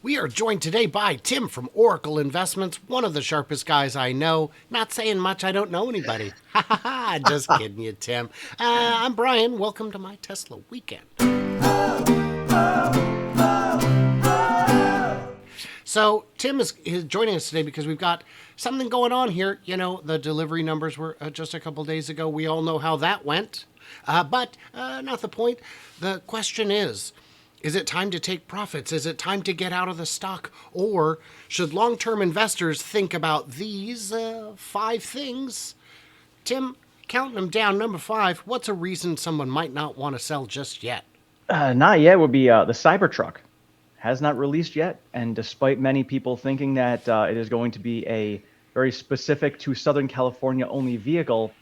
We are joined today by Tim from Oracle Investments, one of the sharpest guys I know. Not saying much, I don't know anybody. Ha ha ha, just kidding you, Tim. I'm Brian. Welcome to my Tesla weekend. So, Tim is joining us today because we've got something going on here. You know, the delivery numbers were just a couple days ago. We all know how that went. But not the point. The question is it time to take profits? Is it time to get out of the stock? Or should long-term investors think about these 5 things? Tim, counting them down, number 5, what's a reason someone might not want to sell just yet? Not yet would be the Cybertruck. Has not released yet, and despite many people thinking that it is going to be a very specific to Southern California only vehicle,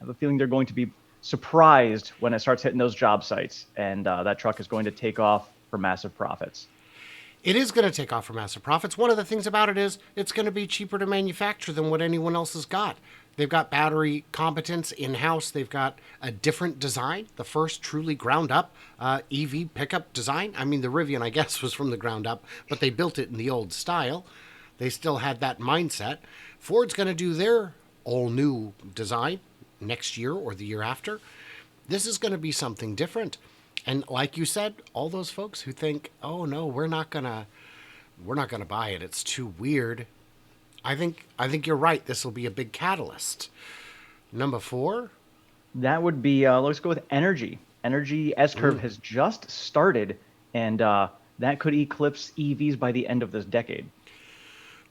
I have a feeling they're going to be surprised when it starts hitting those job sites, and that truck is going to take off for massive profits. It is going to take off for massive profits. One of the things about it is it's going to be cheaper to manufacture than what anyone else has got. They've got battery competence in-house. They've got a different design, the first truly ground-up EV pickup design. I mean, the Rivian, I guess, was from the ground up, but they built it in the old style. They still had that mindset. Ford's going to do their all-new design next year or the year after. This is going to be something different. And like you said, all those folks who think, "Oh no, we're not going to buy it. It's too weird." I think you're right. This will be a big catalyst. Number 4, That would be, let's go with energy. Energy S-curve has just started, and that could eclipse EVs by the end of this decade.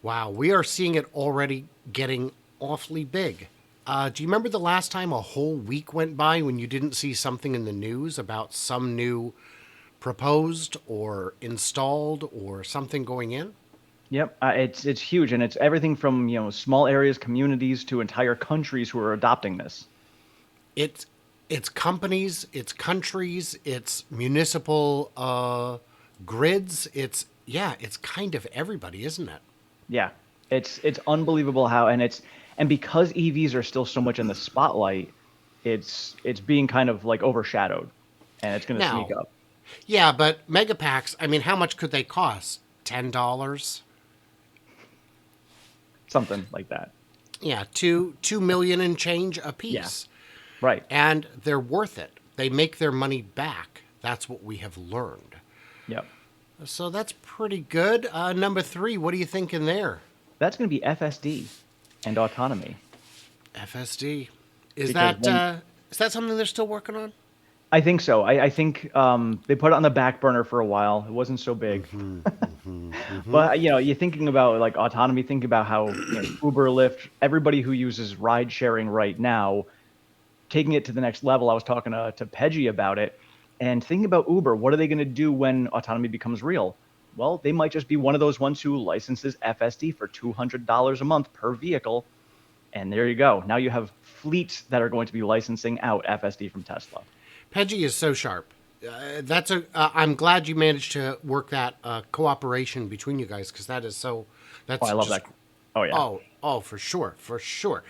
wow, we are seeing it already getting awfully big. Do you remember the last time a whole week went by when you didn't see something in the news about some new proposed or installed or something going in? Yep, it's huge, and it's everything from small areas, communities, to entire countries who are adopting this. It's it's companies, it's countries, it's municipal grids. It's kind of everybody, isn't it? Yeah, it's unbelievable how, and because EVs are still so much in the spotlight, it's being kind of like overshadowed, and it's going to sneak Now, up. yeah, but mega packs. I mean, how much could they cost? $10? Something like that. Yeah, 2 million and change a Yeah, piece, right. and they're worth it. They make their money back. That's what we have learned. Yep. So that's pretty good. Number 3, what are you thinking there? That's going to be FSD and autonomy FSD. Is because that when uh, is that something they're still working on? I think so. I think they put it on the back burner for a while. It wasn't so big. But you're thinking about like autonomy. Think about how Uber, Lyft, everybody who uses ride sharing right now, taking it to the next level. I was talking to Peggy about it, and thinking about Uber. What are they going to do when autonomy becomes real? Well, they might just be one of those ones who licenses FSD for $200 a month per vehicle, and there you go. Now you have fleets that are going to be licensing out FSD from Tesla. Peggy is so sharp. That's a. I'm glad you managed to work that cooperation between you guys because that is so. Oh, That's I love just. that. Oh yeah, Oh, for sure, for sure.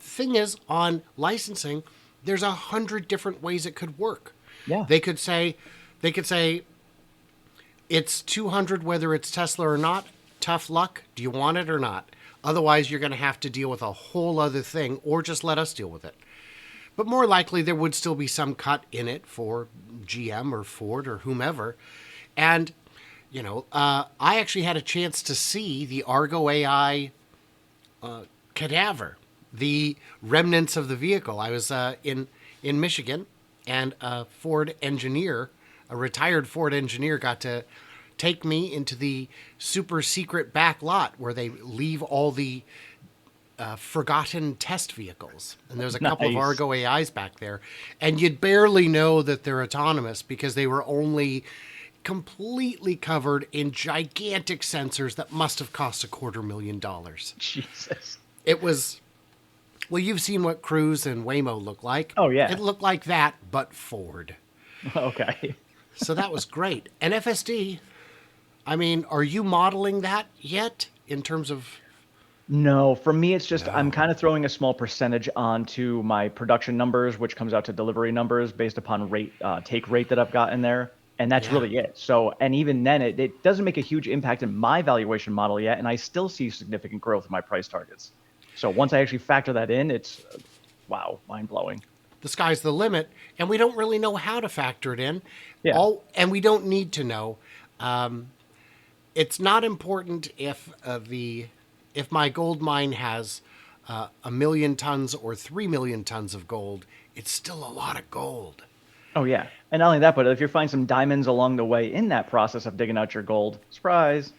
Thing is, on licensing, there's 100 different ways it could work. yeah. They could say, they could say it's 200 whether it's Tesla or not. Tough luck. Do you want it or not? Otherwise, you're going to have to deal with a whole other thing, or just let us deal with it. But more likely, there would still be some cut in it for GM or Ford or whomever. And, I actually had a chance to see the Argo AI cadaver, the remnants of the vehicle. I was in Michigan, and a retired Ford engineer, got to take me into the super secret back lot where they leave all the forgotten test vehicles. And there's a couple of Nice. Argo AIs back there. And you'd barely know that they're autonomous because they were only completely covered in gigantic sensors that must have cost $250,000. Jesus. It was, well, you've seen what Cruise and Waymo look like. Oh yeah. It looked like that, but Ford. Okay. So that was great. And FSD, I mean, are you modeling that yet in terms of. No, for me, it's just I'm No. kind of throwing a small percentage onto my production numbers, which comes out to delivery numbers based upon rate, take rate that I've got in there. And that's Yeah. really it. So, and even then, it doesn't make a huge impact in my valuation model yet, and I still see significant growth in my price targets. So once I actually factor that in, it's wow, mind blowing. The sky's the limit, and we don't really know how to factor it in. Yeah. And we don't need to know. It's not important if my gold mine has 1 million tons or 3 million tons of gold. It's still a lot of gold. Oh yeah. And not only that, but if you find some diamonds along the way in that process of digging out your gold, surprise,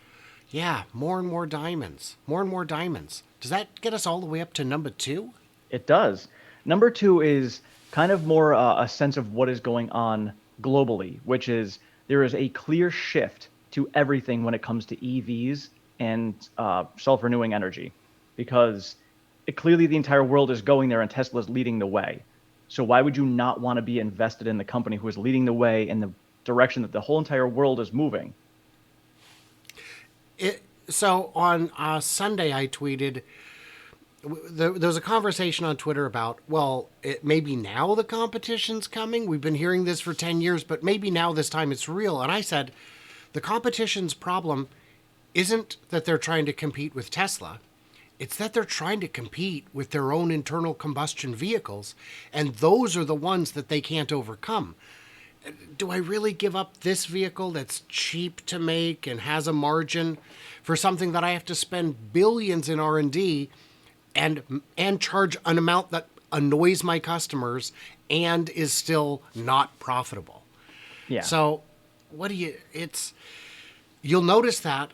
Yeah, more and more diamonds. More and more diamonds. Does that get us all the way up to number 2? it does. Number two is kind of more a sense of what is going on globally, which is there is a clear shift to everything when it comes to EVs and self-renewing energy, because clearly the entire world is going there and Tesla's leading the way. So why would you not want to be invested in the company who is leading the way in the direction that the whole entire world is moving? So on Sunday, I tweeted. There was a conversation on Twitter about, well, maybe now the competition's coming. We've been hearing this for 10 years, but maybe now this time it's real. And I said, the competition's problem isn't that they're trying to compete with Tesla. It's that they're trying to compete with their own internal combustion vehicles, and those are the ones that they can't overcome. Do I really give up this vehicle that's cheap to make and has a margin for something that I have to spend billions in R&D and charge an amount that annoys my customers and is still not profitable? Yeah. So, you'll notice that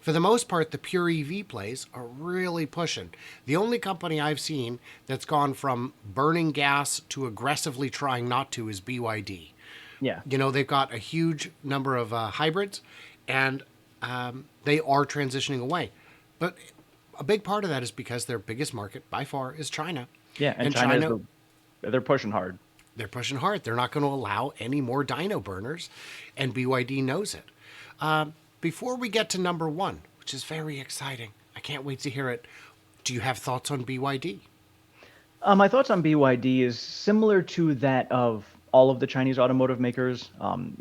for the most part, the pure EV plays are really pushing. The only company I've seen that's gone from burning gas to aggressively trying not to is BYD. Yeah. They've got a huge number of hybrids, and they are transitioning away. But a big part of that is because their biggest market by far is China. Yeah. And they're pushing hard. They're pushing hard. They're not going to allow any more dyno burners, and BYD knows it. Before we get to number 1, which is very exciting, I can't wait to hear it. Do you have thoughts on BYD? My thoughts on BYD is similar to that of all of the Chinese automotive makers.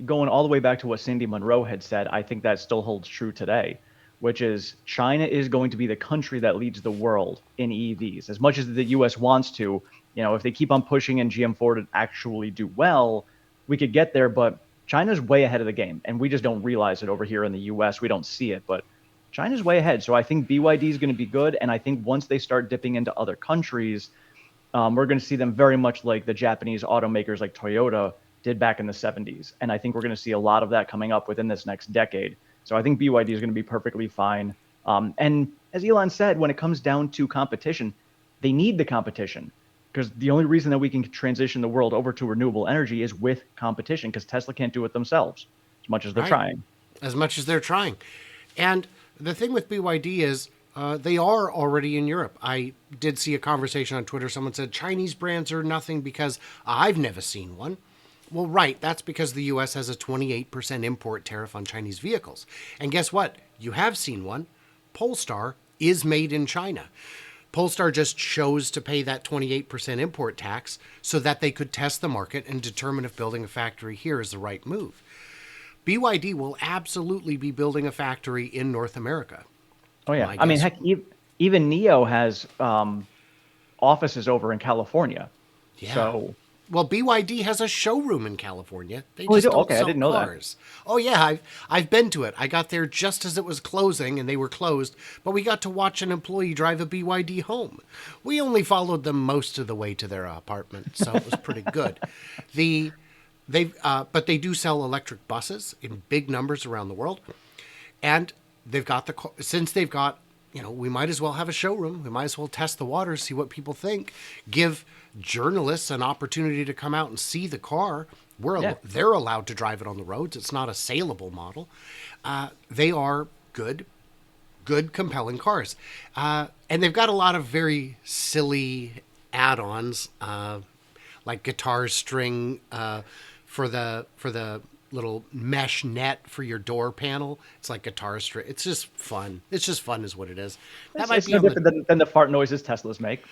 Going all the way back to what Sandy Munro had said, I think that still holds true today, which is China is going to be the country that leads the world in EVs. As much as the US wants to, if they keep on pushing and GM Ford and actually do well, we could get there, but China's way ahead of the game, and we just don't realize it over here in the US. We don't see it, but China's way ahead. So I think BYD is going to be good, and I think once they start dipping into other countries, we're going to see them very much like the Japanese automakers like Toyota did back in the 70s. And I think we're going to see a lot of that coming up within this next decade. So I think BYD is going to be perfectly fine. And as Elon said, when it comes down to competition, they need the competition, because the only reason that we can transition the world over to renewable energy is with competition, because Tesla can't do it themselves as much as they're trying. As much as they're trying. And the thing with BYD is they are already in Europe. I did see a conversation on Twitter. Someone said Chinese brands are nothing because I've never seen one. Well, right. That's because the U.S. has a 28% import tariff on Chinese vehicles. And guess what? You have seen one. Polestar is made in China. Polestar just chose to pay that 28% import tax so that they could test the market and determine if building a factory here is the right move. BYD will absolutely be building a factory in North America. Oh, yeah. I mean, heck, even NIO has offices over in California. Yeah. So, well, BYD has a showroom in California. They just don't okay, sell I didn't know cars. Oh yeah, I've been to it. I got there just as it was closing, and they were closed. But we got to watch an employee drive a BYD home. We only followed them most of the way to their apartment, so it was pretty good. But they do sell electric buses in big numbers around the world, and they've got we might as well have a showroom. We might as well test the waters, see what people think, give journalists an opportunity to come out and see the car. They're allowed to drive it on the roads. It's not a saleable model. They are good, compelling cars. And they've got a lot of very silly add-ons, like guitar string for the little mesh net for your door panel. It's like guitar string. It's just fun. It's just fun is what it is. It's no different than the fart noises Teslas make.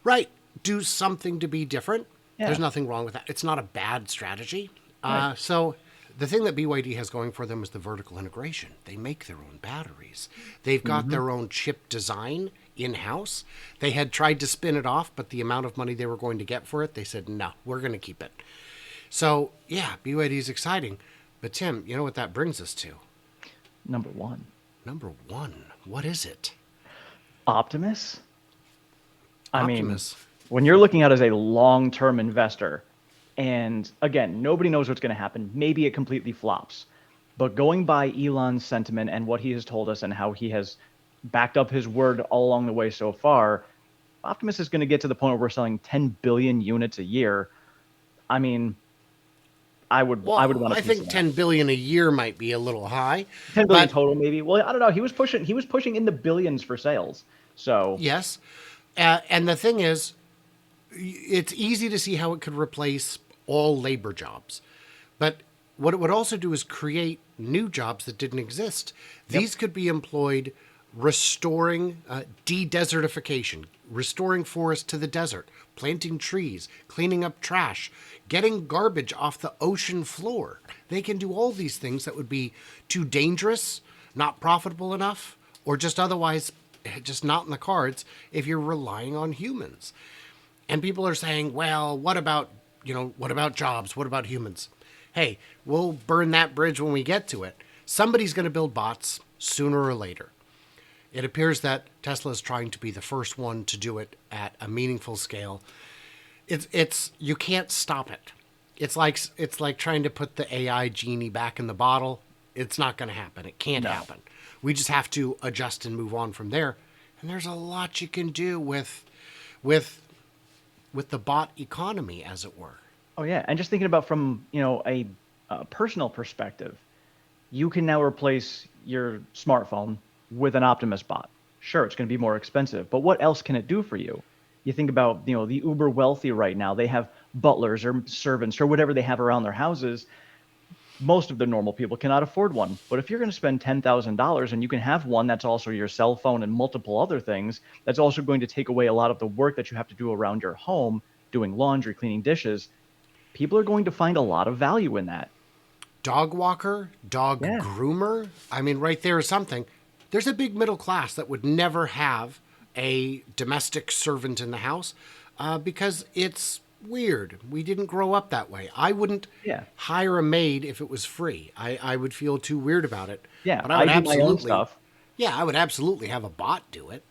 Right. Do something to be different. Yeah. There's nothing wrong with that. It's not a bad strategy. Right. So the thing that BYD has going for them is the vertical integration. They make their own batteries. They've got their own chip design in-house. They had tried to spin it off, but the amount of money they were going to get for it, they said, no, we're going to keep it. So, yeah, BYD is exciting. But, Tim, you know what that brings us to? Number one. Number one. What is it? Optimus? Optimus. When you're looking at it as a long-term investor, and again, nobody knows what's going to happen. Maybe it completely flops. But going by Elon's sentiment and what he has told us and how he has backed up his word all along the way so far, Optimus is going to get to the point where we're selling 10 billion units a year. I mean, I would want to. I think 10 billion a year might be a little high. 10 billion total, maybe. Well, I don't know. He was pushing in the billions for sales. So yes, and the thing is, it's easy to see how it could replace all labor jobs, but what it would also do is create new jobs that didn't exist. These could be employed restoring de-desertification, restoring forests to the desert, planting trees, cleaning up trash, getting garbage off the ocean floor. They can do all these things that would be too dangerous, not profitable enough, or just otherwise just not in the cards if you're relying on humans. And people are saying, well, what about jobs? What about humans? Hey, we'll burn that bridge when we get to it. Somebody's going to build bots sooner or later. It appears that Tesla is trying to be the first one to do it at a meaningful scale. It's you can't stop it. It's like trying to put the AI genie back in the bottle. It's not going to happen. It can't happen. We just have to adjust and move on from there. And there's a lot you can do with the bot economy, as it were. Oh yeah, and just thinking about from a personal perspective, you can now replace your smartphone with an Optimus bot. Sure, it's going to be more expensive, but what else can it do for you? You think about the uber wealthy right now. They have butlers or servants or whatever they have around their houses. Most of the normal people cannot afford one. But if you're going to spend $10,000 and you can have one that's also your cell phone and multiple other things, that's also going to take away a lot of the work that you have to do around your home, doing laundry, cleaning dishes. People are going to find a lot of value in that. Dog walker, dog groomer. I mean, right there is something. There's a big middle class that would never have a domestic servant in the house because it's weird. We didn't grow up that way. I wouldn't hire a maid if it was free. I would feel too weird about it. Yeah, but I would do my own stuff. Yeah, I would absolutely have a bot do it.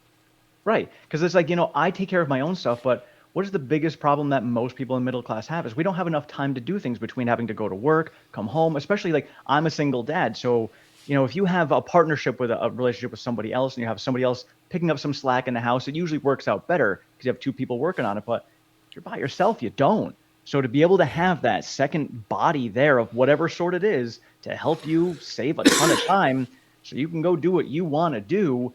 Right, because it's like, I take care of my own stuff, but what is the biggest problem that most people in middle class have is we don't have enough time to do things between having to go to work, come home, especially like I'm a single dad. So, if you have a partnership with a relationship with somebody else and you have somebody else picking up some slack in the house, it usually works out better because you have two people working on it. But if you're by yourself, you don't. So to be able to have that second body there of whatever sort it is to help you save a ton of time so you can go do what you want to do,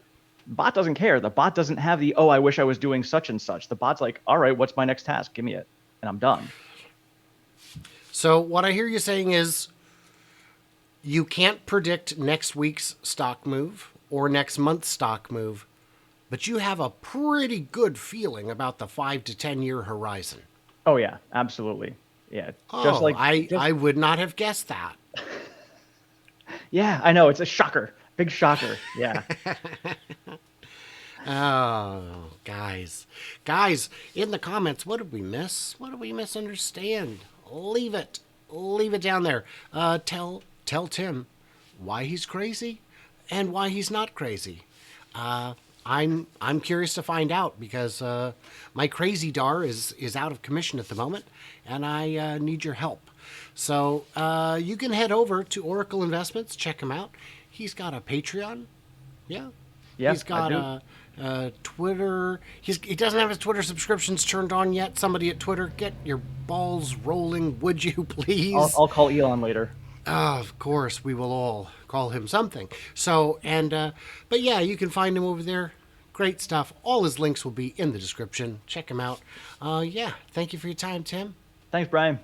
the bot doesn't care. The bot doesn't have I wish I was doing such and such. The bot's like, all right, what's my next task? Give me it. And I'm done. So what I hear you saying is you can't predict next week's stock move or next month's stock move, but you have a pretty good feeling about the 5 to 10 year horizon. Oh yeah, absolutely. Yeah. I would not have guessed that. Yeah, I know. It's a shocker. Big shocker. Yeah. Oh, guys, in the comments, what did we miss? What did we misunderstand? Leave it down there. Tell Tim why he's crazy and why he's not crazy. I'm curious to find out because my crazy dar is out of commission at the moment, and I need your help. So you can head over to Oracle Investments, check him out. He's got a Patreon, yeah. He's got a Twitter. He doesn't have his Twitter subscriptions turned on yet. Somebody at Twitter, get your balls rolling, would you please? I'll call Elon later. Of course, we will all call him something. So, but yeah, you can find him over there. Great stuff. All his links will be in the description. Check him out. Yeah, thank you for your time, Tim. Thanks, Brian.